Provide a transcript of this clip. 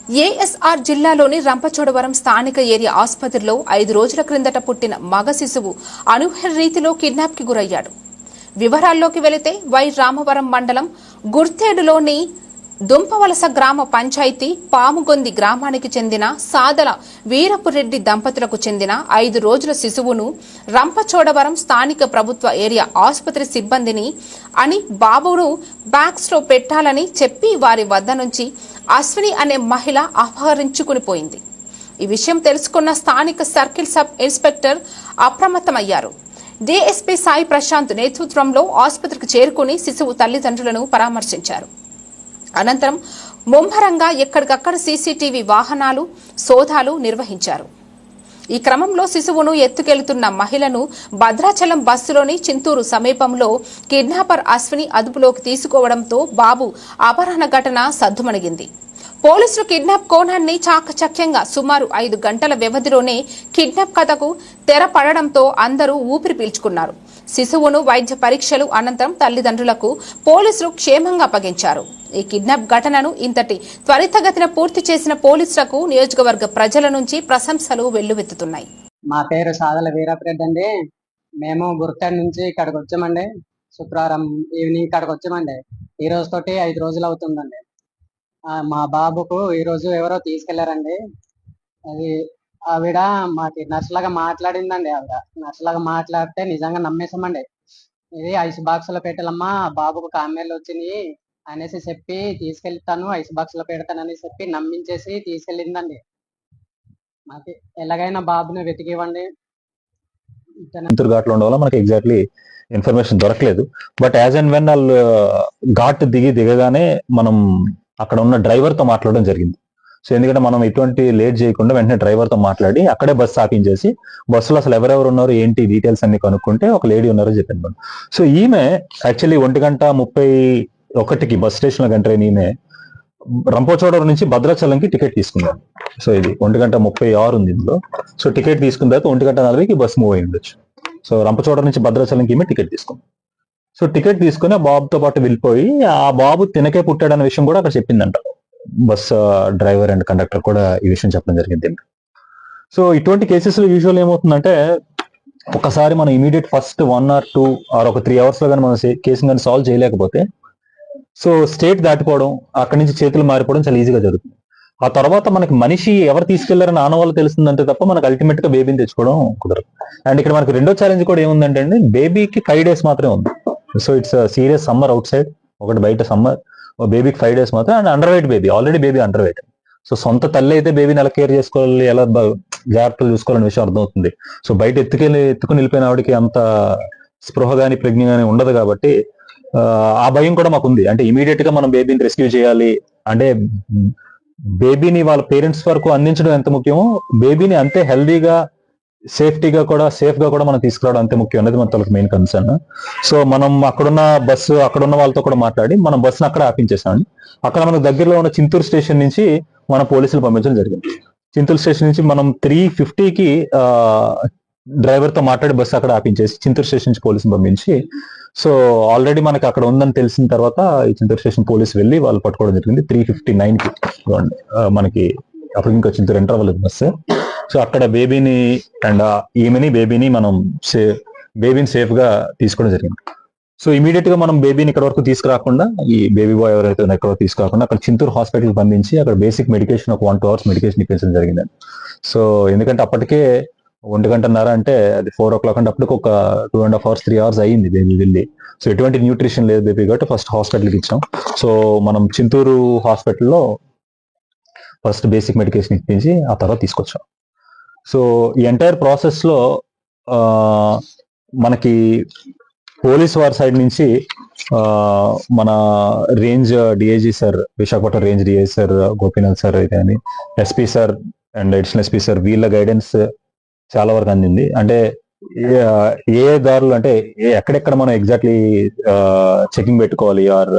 ASR జిల్లాలోని రంపచోడవరం స్థానిక area ఆసుపత్రిలో 5 రోజుల క్రిందట పుట్టిన మగ శిశువు అనూహ్య రీతిలో కిడ్నాప్కి గురయ్యాడు. వివరాల్లోకి వెళితే వై రామవరం మండలం గుర్తేడులోని దుంపవలస గ్రామ పంచాయతీ పాముగొంది గ్రామానికి చెందిన సాదల వీరపురెడ్డి దంపతులకు చెందిన 5 రోజుల శిశువును రంపచోడవరం స్థానిక ప్రభుత్వ ఏరియా ఆసుపత్రి సిబ్బందిని అని బాబును బ్యాగ్స్లో పెట్టాలని చెప్పి వారి వద్ద నుంచి అశ్విని అనే మహిళ అపహరించుకుని పోయింది. ఈ విషయం తెలుసుకున్న స్థానిక సర్కిల్ సబ్ ఇన్స్పెక్టర్ అప్రమత్తమయ్యారు. డీఎస్పీ సాయి ప్రశాంత్ నేతృత్వంలో ఆసుపత్రికి చేరుకుని శిశువు తల్లిదండ్రులను పరామర్శించారు. అనంతరం ముమ్మరంగా ఎక్కడికక్కడ సీసీటీవీ వాహనాలు సోదాలు నిర్వహించారు. ఈ క్రమంలో శిశువును ఎత్తుకెళ్తున్న మహిళను భద్రాచలం బస్సులోని చింతూరు సమీపంలో కిడ్నాపర్ అశ్విని అదుపులోకి తీసుకోవడంతో బాబు అపహరణ ఘటన సద్దుమణిగింది. పోలీసులు కిడ్నాప్ కోణాన్ని చాకచక్యంగా సుమారు 5 గంటల వ్యవధిలోనే కిడ్నాప్ కథకు తెరపడడంతో అందరూ ఊపిరి పీల్చుకున్నారు. శిశువును వైద్య పరీక్షలు అనంతరం తల్లిదండ్రులకు పోలీసులు క్షేమంగా అప్పగించారు. ఈ కిడ్నాప్ ఘటనను ఇంతటి త్వరితగతిన పూర్తి చేసిన పోలీసులకు నియోజకవర్గ ప్రజల నుంచి ప్రశంసలు వెల్లువెత్తుతున్నాయి. మా పేరు సాదల వీరపురెడ్డి అండి. మేము గుర్తేడు నుంచి ఇక్కడికి వచ్చామండి. శుక్రవారం ఈవినింగ్ ఇక్కడికి వచ్చామండి. ఈ రోజు తోటి 5 రోజులు అవుతుందండి. మా బాబుకు ఈ రోజు ఎవరో తీసుకెళ్లారండి. అది ఆవిడ మాకి నర్సులాగా మాట్లాడిందండి. ఆవిడ నర్సులాగా మాట్లాడితే నిజంగా నమ్మేసామండి. ఇది ఐస్ బాక్స్ లో పెట్టాలమ్మా, బాబుకు కామెర్లు వచ్చినాయి అనేసి చెప్పి తీసుకెళ్తాను, ఐస్ బాక్స్ లో పెడతానని చెప్పి నమ్మించేసి తీసుకెళ్ళిందండి. మాకి ఎలాగైనా బాబుని వెతికివ్వండి. ఘాట్లో ఉండడం వల్ల మనకి ఎగ్జాక్ట్లీ ఇన్ఫర్మేషన్ దొరకలేదు. బట్ యాజ్ అండ్ వెన్ వాళ్ళు ఘాట్ దిగగానే మనం అక్కడ ఉన్న డ్రైవర్ తో మాట్లాడడం జరిగింది. సో ఎందుకంటే మనం ఎటువంటి లేట్ చేయకుండా వెంటనే డ్రైవర్ తో మాట్లాడి అక్కడే బస్సు ఆపించేసి బస్సులో అసలు ఎవరెవరు ఉన్నారు ఏంటి డీటెయిల్స్ అన్ని కనుక్కుంటే ఒక లేడీ ఉన్నారో చెప్పింది. సో ఈమె యాక్చువల్లీ 1:31 బస్ స్టేషన్ లో గంట ఈమె రంపచోడవరం నుంచి భద్రాచలంకి టికెట్ తీసుకున్నాం. సో ఇది 1:36 ఉంది ఇందులో. సో టికెట్ తీసుకున్న తర్వాత 1:40కి బస్ మూవ్ అయి ఉండొచ్చు. సో రంపచోడవరం నుంచి భద్రాచలంకి ఈమె టికెట్ తీసుకుంది. సో టికెట్ తీసుకుని ఆ బాబుతో పాటు వెళ్ళిపోయి ఆ బాబు తినకే పుట్టాడన్న విషయం కూడా అక్కడ చెప్పిందంట. బస్ డ్రైవర్ అండ్ కండక్టర్ కూడా ఈ విషయం చెప్పడం జరిగింది. సో ఇటువంటి కేసెస్ లో యూజువల్ ఏమవుతుందంటే ఒకసారి మనం ఇమీడియట్ ఫస్ట్ 1 or 2 or ఒక 3 hours లో కానీ మనం కేసుని కానీ సాల్వ్ చేయలేకపోతే సో స్టేట్ దాటిపోవడం, అక్కడి నుంచి చేతులు మారిపోవడం చాలా ఈజీగా జరుగుతుంది. ఆ తర్వాత మనకి మనిషి ఎవరు తీసుకెళ్లారని ఆనవాళ్ళు తెలుస్తుందంటే తప్ప మనకు అల్టిమేట్ గా బేబీని తెచ్చుకోవడం కుదరదు. అండ్ ఇక్కడ మనకి రెండో ఛాలెంజ్ కూడా ఏముందంటే అండి, బేబీకి 5 days మాత్రమే ఉంది. So it's serious summer out side, ఒకటి బయట సమ్మర్, బేబీకి 5 days మాత్రం. And under weight baby, already baby under weight. So సొంత తల్లి అయితే బేబీని ఎలా కేర్ చేసుకోవాలి, ఎలా జాగ్రత్తలు చూసుకోవాలనే విషయం అర్థమవుతుంది. సో బయట ఎత్తుకుని వెళ్ళిపోయిన ఆవిడకి అంత స్పృహ గానీ ప్రజ్ఞ గానీ ఉండదు కాబట్టి ఆ భయం కూడా మాకు ఉంది. అంటే ఇమీడియట్ గా మనం బేబీని రెస్క్యూ చేయాలి అంటే బేబీని వాళ్ళ పేరెంట్స్ వరకు అందించడం ఎంత ముఖ్యమో బేబీని అంతే హెల్దీగా సేఫ్ గా కూడా మనం తీసుకురావడం అంతే ముఖ్యం అనేది మన తలకు మెయిన్ కన్సర్న్. సో మనం అక్కడున్న వాళ్ళతో కూడా మాట్లాడి మనం బస్సును అక్కడ ఆపించేసామండి. అక్కడ మనకు దగ్గరలో ఉన్న చింతూరు స్టేషన్ నుంచి మన పోలీసులు పంపించడం జరిగింది. చింతూరు స్టేషన్ నుంచి మనం 3:50కి డ్రైవర్ తో మాట్లాడి బస్సు అక్కడ ఆపించేసి చింతూరు స్టేషన్ నుంచి పోలీసులు పంపించి, సో ఆల్రెడీ మనకి అక్కడ ఉందని తెలిసిన తర్వాత ఈ చింతూరు స్టేషన్ పోలీసు వెళ్ళి వాళ్ళు పట్టుకోవడం జరిగింది. 3:59కి మనకి అప్పుడు ఇంకా చింతూరు ఎంటర్ అవ్వలేదు బస్సు. సో అక్కడ బేబీని అండ్ ఈమెని బేబీని మనం బేబీని సేఫ్ గా తీసుకోవడం జరిగింది. సో ఇమీడియట్ గా మనం బేబీని ఇక్కడ వరకు తీసుకురాకుండా, ఈ బేబీ బాయ్ ఎవరైతే ఎక్కడ తీసుకురాకుండా అక్కడ చింతూరు హాస్పిటల్ పంపించి అక్కడ బేసిక్ మెడికేషన్ ఒక 1-2 hours మెడికేషన్ ఇప్పించడం జరిగిందండి. సో ఎందుకంటే అప్పటికే 1:30 అంటే అది 4 o'clock అంటే అప్పటికి ఒక 2.5 hours 3 hours అయ్యింది బేబీ వెళ్ళి. సో ఎటువంటి న్యూట్రిషన్ లేదు బేబీ కాబట్టి ఫస్ట్ హాస్పిటల్కి ఇచ్చాం. సో మనం చింతూరు హాస్పిటల్లో ఫస్ట్ బేసిక్ మెడికేషన్ ఇప్పించి ఆ తర్వాత తీసుకొచ్చాం. సో ఈ ఎంటైర్ ప్రాసెస్ లో మనకి పోలీస్ వారి సైడ్ నుంచి మన range DIG sir, Visakhapatnam range DIG sir Gopinath sir అయితే అని, SP sir and additional SP sir వీళ్ళ గైడెన్స్ చాలా వరకు అందింది. అంటే ఏ దారులు అంటే ఎక్కడెక్కడ మనం ఎగ్జాక్ట్లీ చెకింగ్ పెట్టుకోవాలి ఆర్